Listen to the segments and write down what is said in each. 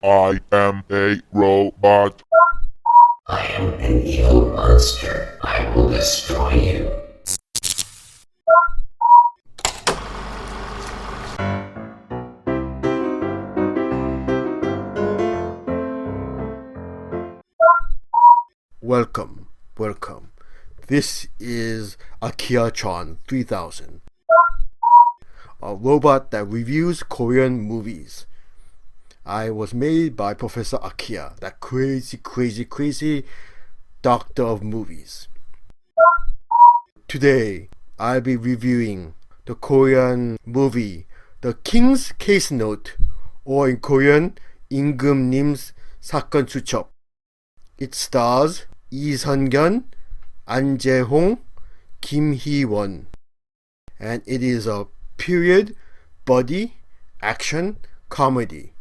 I am a robot. I am an evil monster. I will destroy you. Welcome. This is Akira-chan 3000, a robot that reviews Korean movies. I was made by Professor Akira, that crazy doctor of movies. Today, I'll be reviewing the Korean movie The King's Case Note, or in Korean, 임금님의 사건수첩. It stars Sun-Kyun, Ahn Jae-Hong, Hee-Won, and it is a period buddy action comedy.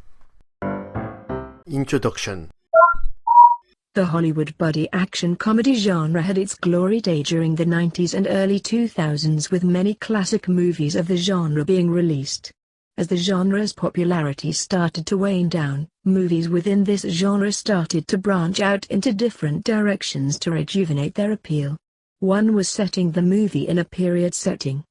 Introduction. The Hollywood buddy action comedy genre had its glory day during the 90s and early 2000s, with many classic movies of the genre being released. As the genre's popularity started to wane down, movies within this genre started to branch out into different directions to rejuvenate their appeal. One was setting the movie in a period setting.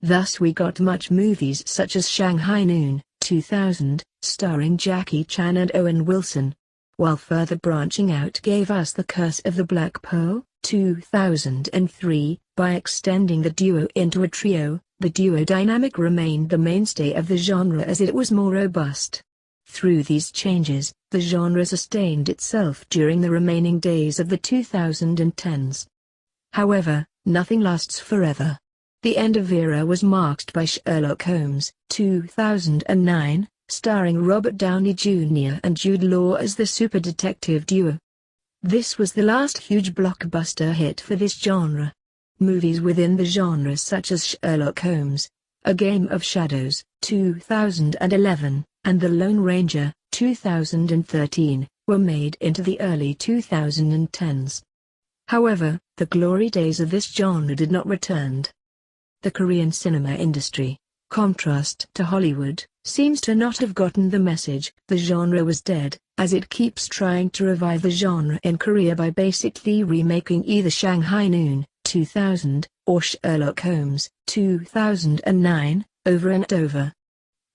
Thus we got much movies such as Shanghai Noon, 2000, starring Jackie Chan and Owen Wilson, while further branching out gave us The Curse of the Black Pearl, 2003, by extending the duo into a trio. The duo dynamic remained the mainstay of the genre as it was more robust. Through these changes, the genre sustained itself during the remaining days of the 2010s. However, nothing lasts forever. The end of era was marked by Sherlock Holmes, 2009, starring Robert Downey Jr. and Jude Law as the super detective duo. This was the last huge blockbuster hit for this genre. Movies within the genre such as Sherlock Holmes, A Game of Shadows, 2011, and The Lone Ranger, 2013, were made into the early 2010s. However, the glory days of this genre did not return. The Korean cinema industry, contrast to Hollywood, seems to not have gotten the message. The genre was dead, as it keeps trying to revive the genre in Korea by basically remaking either Shanghai Noon, 2000, or Sherlock Holmes, 2009, over and over.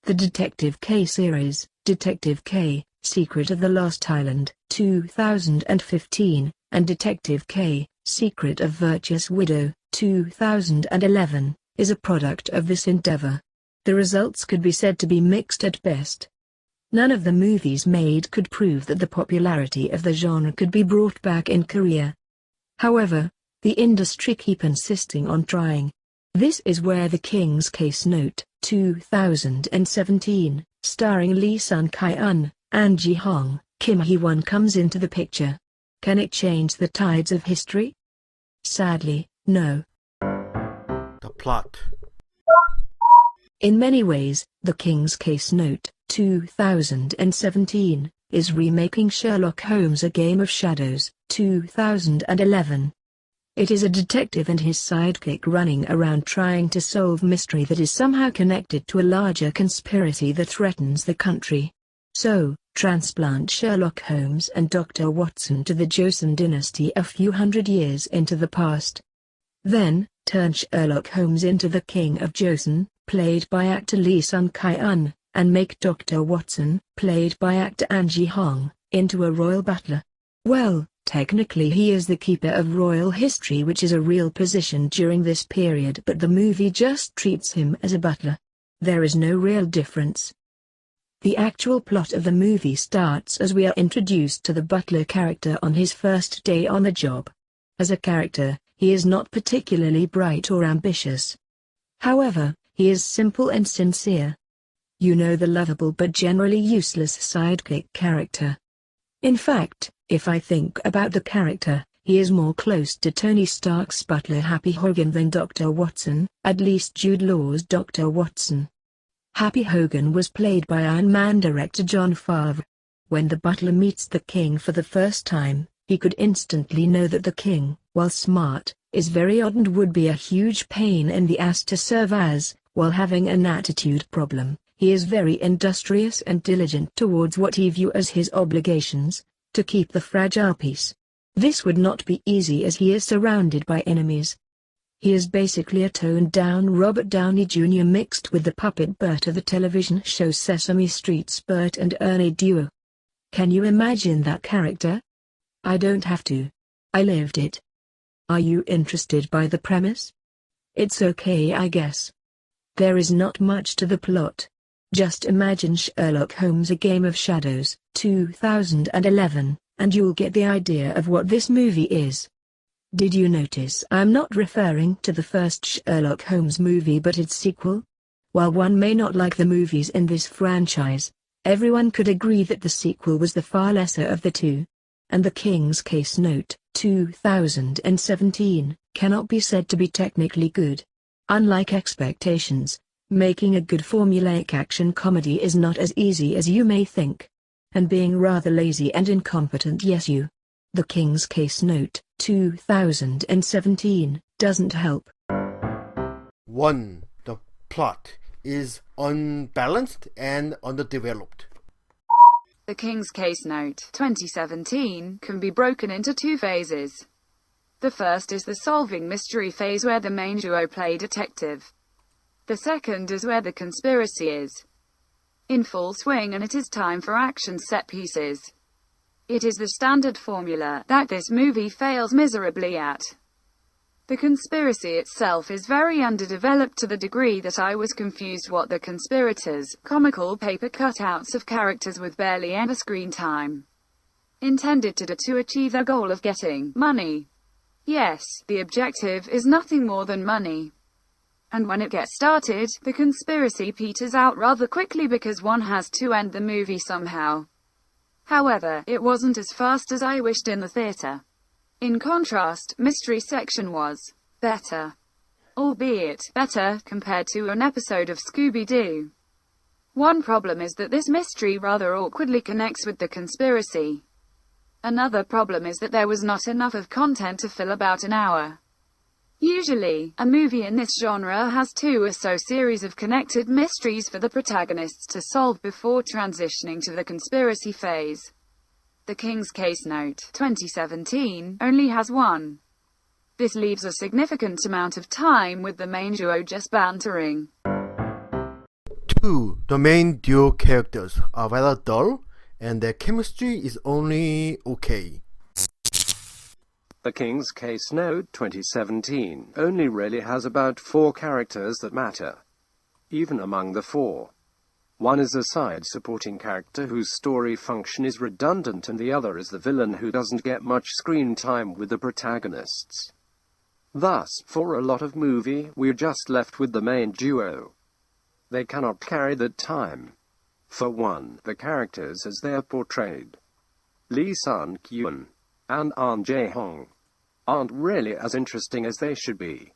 The Detective K series, Detective K, Secret of the Lost Island, 2015, and Detective K, Secret of Virtuous Widow, 2011, is a product of this endeavor. The results could be said to be mixed at best. None of the movies made could prove that the popularity of the genre could be brought back in Korea. However, the industry keep insisting on trying. This is where The King's Case Note, 2017, starring Lee Sun-Kyun, Ahn Jae-Hong, Kim Hee-Won comes into the picture. Can it change the tides of history? Sadly, no. The plot. In many ways, The King's Case Note, 2017, is remaking Sherlock Holmes' A Game of Shadows, 2011. It is a detective and his sidekick running around trying to solve mystery that is somehow connected to a larger conspiracy that threatens the country. So, transplant Sherlock Holmes and Dr. Watson to the Joseon dynasty a few hundred years into the past. Then, turn Sherlock Holmes into the King of Joseon, played by actor Lee Sun-Kyun, and make Dr. Watson, played by actor Ahn Jae-Hong, into a royal butler. Well, technically he is the keeper of royal history, which is a real position during this period, but the movie just treats him as a butler. There is no real difference. The actual plot of the movie starts as we are introduced to the butler character on his first day on the job. As a character, he is not particularly bright or ambitious. However, he is simple and sincere. You know, the lovable but generally useless sidekick character. In fact, if I think about the character, he is more close to Tony Stark's butler Happy Hogan than Dr. Watson, at least Jude Law's Dr. Watson. Happy Hogan was played by Iron Man director Jon Favreau. When the butler meets the king for the first time, he could instantly know that the king, while smart, is very odd and would be a huge pain in the ass to serve as, while having an attitude problem. He is very industrious and diligent towards what he views as his obligations, to keep the fragile peace. This would not be easy as he is surrounded by enemies. He is basically a toned-down Robert Downey Jr. mixed with the puppet Bert of the television show Sesame Street's Bert and Ernie duo. Can you imagine that character? I don't have to. I lived it. Are you interested by the premise? It's okay, I guess. There is not much to the plot. Just imagine Sherlock Holmes: A Game of Shadows, 2011, and you'll get the idea of what this movie is. Did you notice I'm not referring to the first Sherlock Holmes movie but its sequel? While one may not like the movies in this franchise, everyone could agree that the sequel was the far lesser of the two. And The King's Case Note, 2017, cannot be said to be technically good. Unlike Expectations, making a good formulaic action comedy is not as easy as you may think. And being rather lazy and incompetent, yes, The King's Case Note, 2017, doesn't help. 1. The plot is unbalanced and underdeveloped. The King's Case Note, 2017, can be broken into two phases. The first is the solving mystery phase where the main duo play detective. The second is where the conspiracy is in full swing and it is time for action set pieces. It is the standard formula that this movie fails miserably at. The conspiracy itself is very underdeveloped to the degree that I was confused what the conspirators, comical paper cutouts of characters with barely ever screen time, intended to do to achieve their goal of getting money. Yes, the objective is nothing more than money. And when it gets started, the conspiracy peters out rather quickly because one has to end the movie somehow. However, it wasn't as fast as I wished in the theater. In contrast, mystery section was better. Albeit better compared to an episode of Scooby-Doo. One problem is that this mystery rather awkwardly connects with the conspiracy. Another problem is that there was not enough of content to fill about an hour. Usually, a movie in this genre has 2 or so series of connected mysteries for the protagonists to solve before transitioning to the conspiracy phase. The King's Case Note, 2017, only has 1. This leaves a significant amount of time with the main duo just bantering. 2. The main duo characters are rather dull, and their chemistry is only okay. The King's Case Note, 2017, only really has about 4 characters that matter. Even among the 4. One is a side supporting character whose story function is redundant and the other is the villain who doesn't get much screen time with the protagonists. Thus, for a lot of movie, we're just left with the main duo. They cannot carry that time. For one, the characters as they are portrayed, Lee Sun-Kyun and Ahn Jae-Hong, aren't really as interesting as they should be.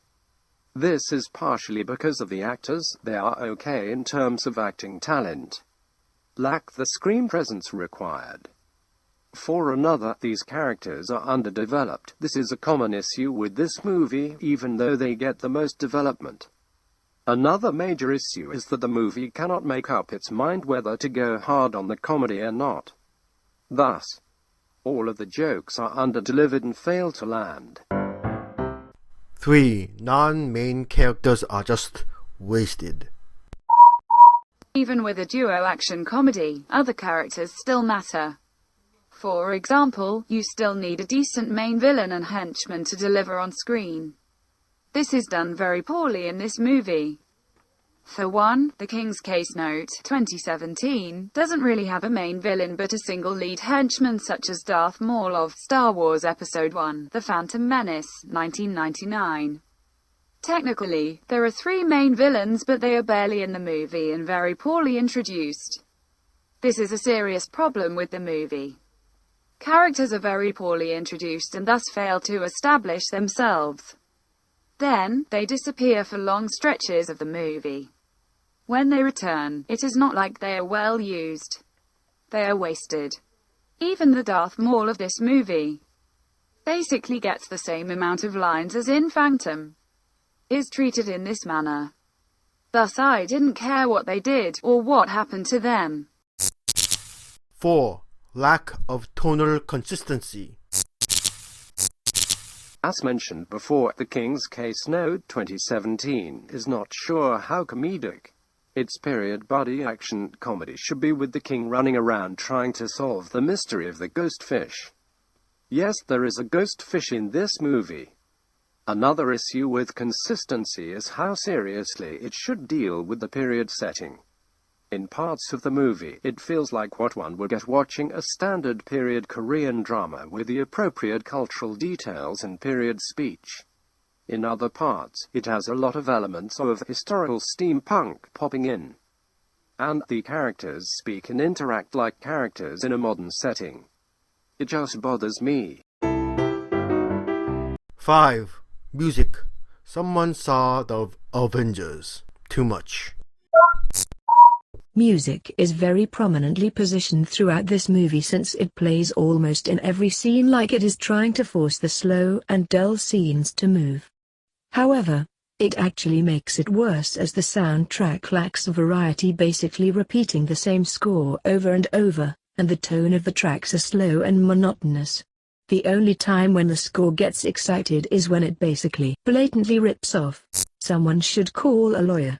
This is partially because of the actors. They are okay in terms of acting talent, lack the screen presence required. For another, these characters are underdeveloped. This is a common issue with this movie, even though they get the most development. Another major issue is that the movie cannot make up its mind whether to go hard on the comedy or not. Thus, all of the jokes are under-delivered and fail to land. 3. Non-main characters are just wasted. Even with a duo action comedy, other characters still matter. For example, you still need a decent main villain and henchman to deliver on screen. This is done very poorly in this movie. For one, The King's Case Note, 2017, doesn't really have a main villain but a single lead henchman such as Darth Maul of Star Wars Episode I, The Phantom Menace, 1999. Technically, there are 3 main villains but they are barely in the movie and very poorly introduced. This is a serious problem with the movie. Characters are very poorly introduced and thus fail to establish themselves. Then, they disappear for long stretches of the movie. When they return, it is not like they are well used. They are wasted. Even the Darth Maul of this movie basically gets the same amount of lines as in Phantom, is treated in this manner. Thus I didn't care what they did or what happened to them. 4. Lack of tonal consistency. As mentioned before, The King's Case Note 2017 is not sure how comedic its period body action comedy should be, with the king running around trying to solve the mystery of the ghost fish. Yes, there is a ghost fish in this movie. Another issue with consistency is how seriously it should deal with the period setting. In parts of the movie, it feels like what one would get watching a standard period Korean drama with the appropriate cultural details and period speech. In other parts, it has a lot of elements of historical steampunk popping in. And the characters speak and interact like characters in a modern setting. It just bothers me. 5. Music. Someone saw the Avengers. Too much. Music is very prominently positioned throughout this movie, since it plays almost in every scene like it is trying to force the slow and dull scenes to move. However, it actually makes it worse, as the soundtrack lacks variety, basically repeating the same score over and over, and the tone of the tracks are slow and monotonous. The only time when the score gets excited is when it basically blatantly rips off "Someone Should Call a Lawyer,"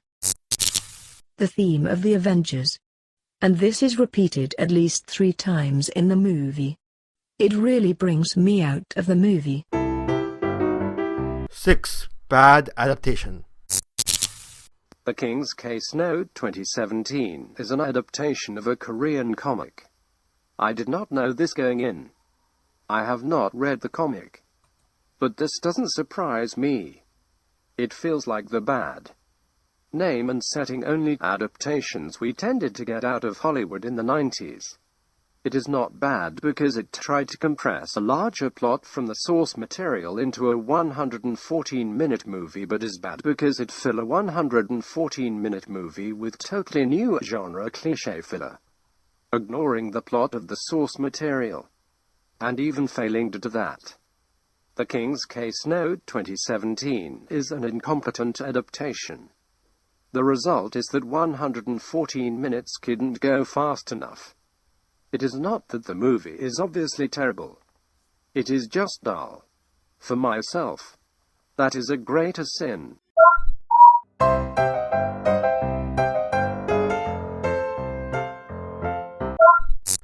the theme of the Avengers. And this is repeated at least 3 times in the movie. It really brings me out of the movie. 6. Bad adaptation. The King's Case Note 2017 is an adaptation of a Korean comic. I did not know this going in. I have not read the comic. But this doesn't surprise me. It feels like the bad name and setting only adaptations we tended to get out of Hollywood in the 90s. It is not bad because it tried to compress a larger plot from the source material into a 114-minute movie, but is bad because it fill a 114-minute movie with totally new genre cliché filler, ignoring the plot of the source material, and even failing to do that. The King's Case Note 2017 is an incompetent adaptation. The result is that 114 minutes couldn't go fast enough. It is not that the movie is obviously terrible. It is just dull. For myself, that is a greater sin.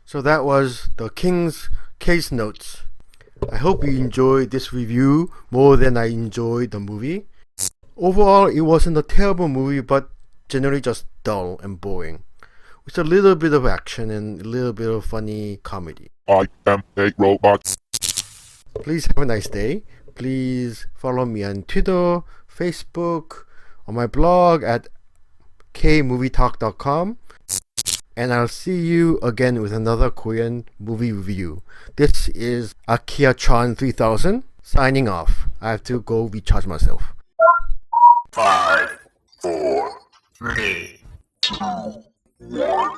So that was The King's Case Notes. I hope you enjoyed this review more than I enjoyed the movie. Overall, it wasn't a terrible movie, but generally just dull and boring, with a little bit of action and a little bit of funny comedy. I am a robot. Please have a nice day. Please follow me on Twitter, Facebook, on my blog at kmovietalk.com. And I'll see you again with another Korean movie review. This is Akia-chan 3000 signing off. I have to go recharge myself. 5, 4, 3, 2, 1.